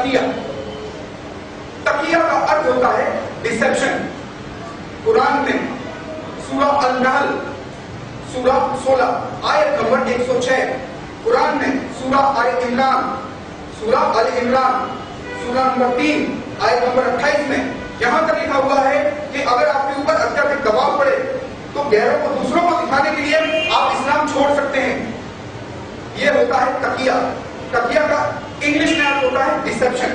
तकिया। तकिया का अर्थ होता है डिसेप्शन। कुरान में सूरा अल-नहल सूरा 16 आयत नंबर 106, कुरान में सूरा अल-इमरान सूरा नंबर 3 आयत नंबर 28 में यहां तक लिखा हुआ है कि अगर आपके ऊपर अत्यधिक दबाव पड़े तो गैरों को दूसरों को दिखाने के लिए आप इस्लाम छोड़ सकते हैं। यह होता है तकिया। तकिया का इंग्लिश में अर्थ होता है डिसेप्शन।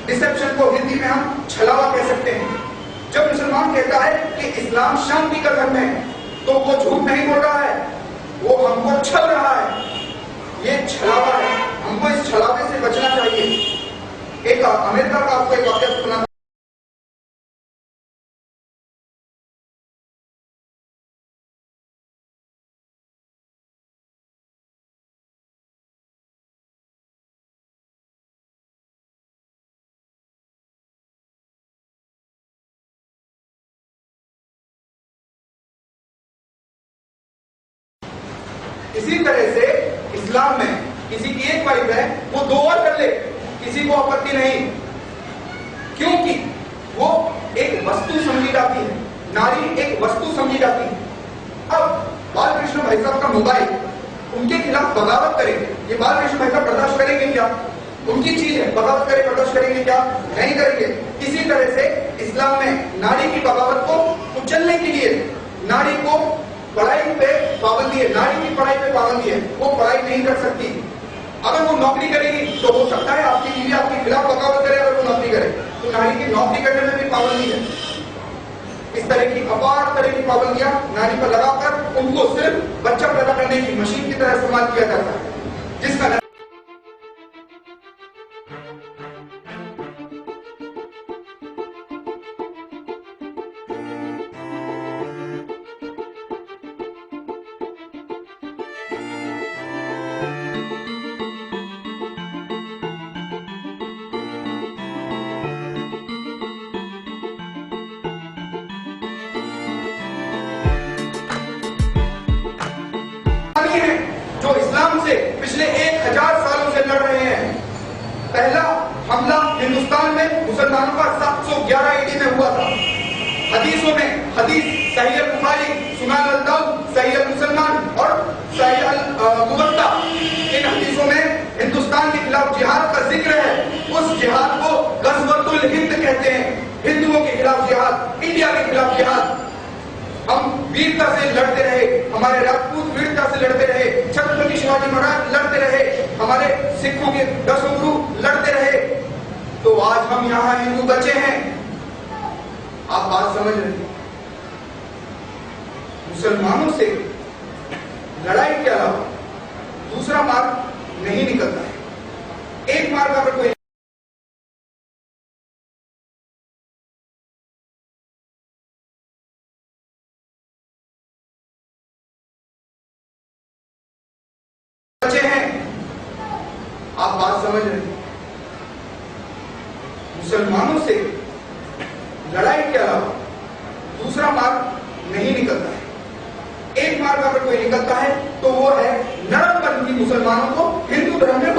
डिसेप्शन को हिंदी में हम छलावा कह सकते हैं। जब मुसलमान कहता है कि इस्लाम शांति का धर्म है तो वो झूठ नहीं बोल रहा है, वो हमको छल रहा है। ये छलावा है, हमको इस छलावे से बचना चाहिए। एक अमेरिका का आपको एक वाकया सुना। इसी तरह से इस्लाम में किसी की एक वाइफ है, वो 2 और कर ले, किसी को आपत्ति नहीं, क्योंकि वो एक वस्तु समझी जाती है। नारी एक वस्तु समझी जाती है। अब बालकृष्ण भाई साहब का मोबाइल उनके खिलाफ बगावत करे, ये बालकृष्ण भाई साहब बर्दाश्त करेंगे क्या? उनकी चीज है, बगावत करे, बर्दाश्त करेंगे क्या? नहीं करेंगे। इसी तरह से इस्लाम में नारी की बगावत को कुचलने के लिए नारी को पढ़ाई पे पाबंदी है, नारी की पढ़ाई पे पाबंदी है, वो पढ़ाई नहीं कर सकती। अगर वो नौकरी करेगी तो हो सकता है आपकी बीवी आपके खिलाफ बगावत करे, अगर वो नौकरी करे तो नारी की नौकरी करने में भी पाबंदी है। इस तरह की अपार तरह की पाबंदियां नारी पर लगाकर उनको सिर्फ बच्चा पैदा करने की मशीन की तरह इस्तेमाल किया जाता है, जिसका है जो इस्लाम से पिछले 1000 सालों से लड़ रहे हैं। पहला हमला हिंदुस्तान में मुसलमानों का 711 ईडी में हुआ था। हदीसों में हदीस सही अल-बुखारी, सुनान अल-दाऊद, सही अल-मुसलमान और सही अल-मुवत्ता, इन हदीसों में हिंदुस्तान के खिलाफ जिहाद का जिक्र है। उस जिहाद को गज़वतुल हिंद कहते हैं। हिंदुओं के खिलाफ जिहाद, इंडिया के खिलाफ जिहाद। हम वीरता से लड़ते रहे, हमारे राजपूत वीरता से लड़ते रहे, छत्रपति शिवाजी महाराज लड़ते रहे, हमारे सिखों के 10 गुरु लड़ते रहे, तो आज हम यहाँ हिंदू बचे हैं। आप बात समझ रहे हैं? मुसलमानों से लड़ाई के अलावा दूसरा मार्ग नहीं निकलता है। एक मार्ग अगर कोई हैं, आप बात समझ रहे हैं? मुसलमानों से लड़ाई के अलावा दूसरा मार्ग नहीं निकलता है। एक मार्ग अगर कोई निकलता है तो वो है नरमपंथी मुसलमानों को हिंदू धर्म में